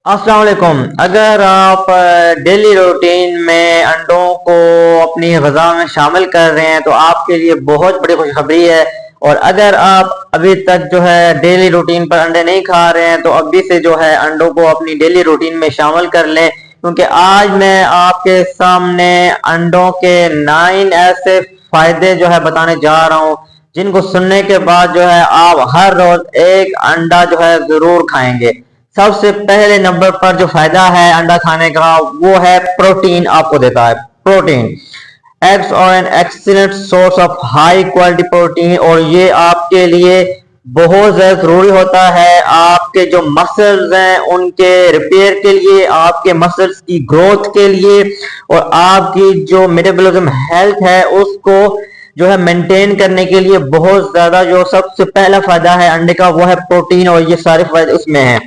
अस्सलाम वालेकुम। अगर आप डेली रूटीन में अंडों को अपनी ग़िज़ा में शामिल कर रहे हैं तो आपके लिए बहुत बड़ी खुशखबरी है। और अगर आप अभी तक जो है डेली रूटीन पर अंडे नहीं खा रहे हैं तो अभी से जो है अंडों को अपनी डेली रूटीन में शामिल कर लें, क्योंकि आज मैं आपके सामने अंडों के 9 ऐसे फायदे जो है बताने जा रहा हूँ जिनको सुनने के बाद जो है आप हर रोज एक अंडा जो है जरूर खाएंगे। सबसे पहले नंबर पर जो फायदा है अंडा खाने का वो है प्रोटीन आपको देता है। प्रोटीन, एग्स और an excellent source of high quality protein, और ये आपके लिए बहुत ज्यादा जरूरी होता है आपके जो मसल्स हैं उनके रिपेयर के लिए, आपके मसल्स की ग्रोथ के लिए, और आपकी जो मेटाबॉलिज्म हेल्थ है उसको जो है मेंटेन करने के लिए बहुत ज्यादा जो सबसे पहला फायदा है अंडे का वो है प्रोटीन, और ये सारे फायदे उसमें हैं।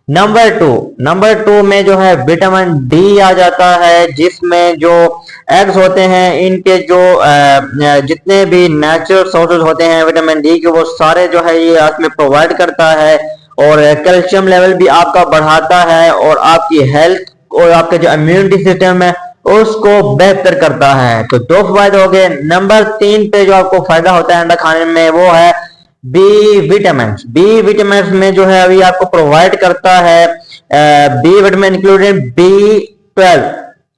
नंबर टू में जो है विटामिन डी आ जाता है, जिसमें जो एग्स होते हैं इनके जो जितने भी नेचुरल सोर्सेज होते हैं विटामिन डी के वो सारे जो है ये आपको प्रोवाइड करता है, और कैल्शियम लेवल भी आपका बढ़ाता है, और आपकी हेल्थ और आपका जो इम्यूनिटी सिस्टम है उसको बेहतर करता है। तो दो फायदे हो गए। नंबर 3 पे जो आपको फायदा होता है अंडा खाने में वो है बी विटामिन। बी विटामिन में जो है अभी आपको प्रोवाइड करता है बी विटामिन इंक्लूडेड B12,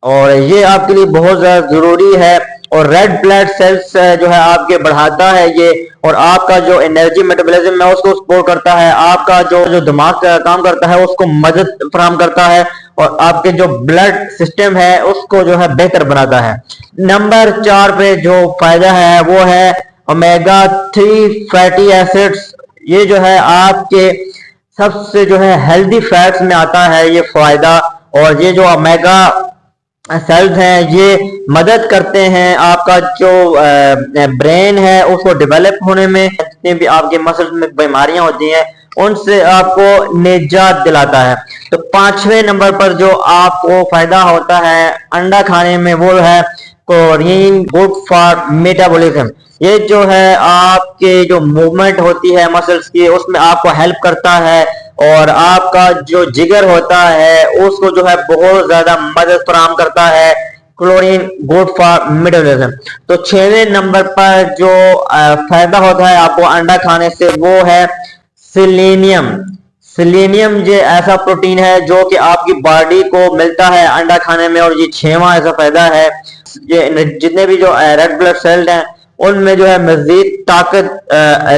और ये आपके लिए बहुत ज्यादा जरूरी है। और रेड ब्लड सेल्स जो है आपके बढ़ाता है ये, और आपका जो एनर्जी मेटाबॉलिज्म है उसको सपोर्ट करता है, आपका जो दिमाग का काम करता है उसको मदद फराहम करता है, और आपके जो ब्लड सिस्टम है उसको जो है बेहतर बनाता है। नंबर 4 पे जो फायदा है वो है ओमेगा 3 फैटी एसिड्स। ये जो है आपके सबसे जो है हेल्दी फैट्स में आता है ये फायदा, और ये जो ओमेगा सेल्स हैं ये मदद करते हैं आपका जो ब्रेन है उसको डेवलप होने में, जितने भी आपके मसल्स में बीमारियां होती हैं उनसे आपको निजात दिलाता है। तो 5वें नंबर पर जो आपको फायदा होता है अंडा खाने में वो है कोरिन, गुड फॉर मेटाबॉलिज्म। ये जो है आपके जो मूवमेंट होती है मसल्स की उसमें आपको हेल्प करता है, और आपका जो जिगर होता है उसको जो है बहुत ज्यादा मदद फराहम करता है। Chlorine, good for metabolism. तो 6वें नंबर पर जो फायदा होता है आपको अंडा खाने से वो है सेलेनियम। सेलेनियम ये ऐसा प्रोटीन है जो कि आपकी बॉडी को मिलता है अंडा खाने में, और ये 6वां ऐसा फायदा है। ये जितने भी जो रेड ब्लड सेल्स हैं उनमें जो है मजीद ताकत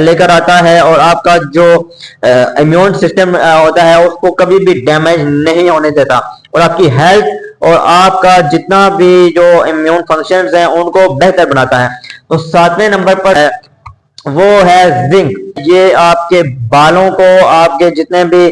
लेकर आता है, और आपका जो इम्यून सिस्टम होता है उसको कभी भी डैमेज नहीं होने देता, और आपकी हेल्थ और आपका जितना भी जो इम्यून फंक्शंस हैं उनको बेहतर बनाता है। तो 7वें नंबर पर वो है जिंक। ये आपके बालों को, आपके जितने भी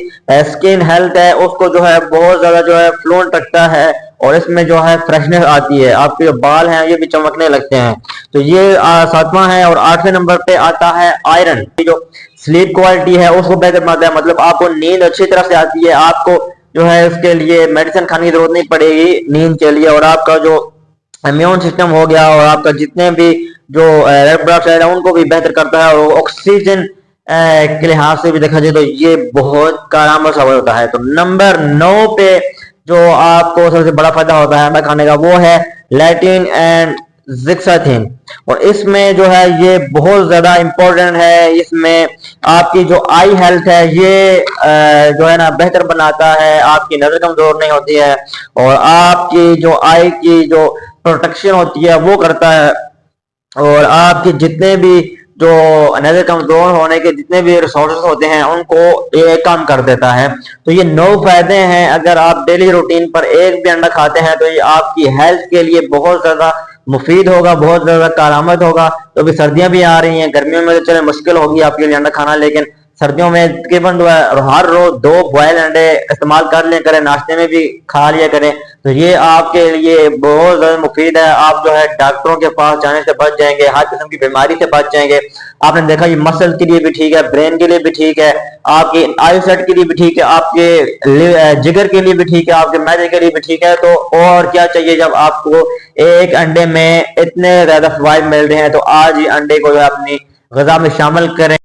स्किन हेल्थ है उसको जो है बहुत ज्यादा जो है फ्लूएंट रखता है, और इसमें जो है फ्रेशनेस आती है, आपके जो बाल हैं ये भी चमकने लगते हैं। तो ये 7वां है। और 8वें नंबर पे आता है आयरन। जो स्लीप क्वालिटी है उसको बेहतर बनाता है, मतलब आपको नींद अच्छी तरह से आती है, आपको जो है उसके लिए मेडिसिन खाने की जरूरत नहीं पड़ेगी नींद के लिए, और आपका जो इम्यून सिस्टम हो गया और आपका जितने भी जो रेड ब्लड सेल है उनको भी बेहतर करता है, और ऑक्सीजन के लिहाज से भी देखा जाए तो ये बहुत कारगर साबित होता है। तो नंबर 9 पे जो आपको सबसे बड़ा फायदा होता है अंडा खाने का वो है लैटिन एंड जिक्साथिन, और इसमें जो है ये बहुत ज्यादा इंपॉर्टेंट है। इसमें आपकी जो आई हेल्थ है ये जो है ना बेहतर बनाता है, आपकी नजर कमजोर नहीं होती है, और आपकी जो आई की जो प्रोटेक्शन होती है वो करता है, और आपके जितने भी जो नजर कमजोर होने के जितने भी रिसोर्सेज होते हैं उनको ये काम कर देता है। तो ये 9 फायदे हैं। अगर आप डेली रूटीन पर एक भी अंडा खाते हैं तो ये आपकी हेल्थ के लिए बहुत ज्यादा मुफीद होगा, बहुत ज्यादा कारआमद होगा। तो अभी सर्दियां भी आ रही हैं, गर्मियों में तो चले मुश्किल होगी आपके लिए अंडा खाना, लेकिन सर्दियों में तकरीबन हर रोज 2 बॉयल अंडे इस्तेमाल कर लिया करें, नाश्ते में भी खा लिया करें। तो ये आपके लिए बहुत ज्यादा मुफीद है। आप जो है डॉक्टरों के पास जाने से बच जाएंगे, हर किस्म की बीमारी से बच जाएंगे। आपने देखा ये मसल के लिए भी ठीक है, ब्रेन के लिए भी ठीक है, आपकी आई सेट के लिए भी ठीक है, आपके जिगर के लिए भी ठीक है, आपके मैदे के लिए भी ठीक है। तो और क्या चाहिए जब आपको एक अंडे में इतने ज्यादा फवाइद मिल रहे हैं। तो आज ही अंडे को अपनी ग़िज़ा में शामिल करें।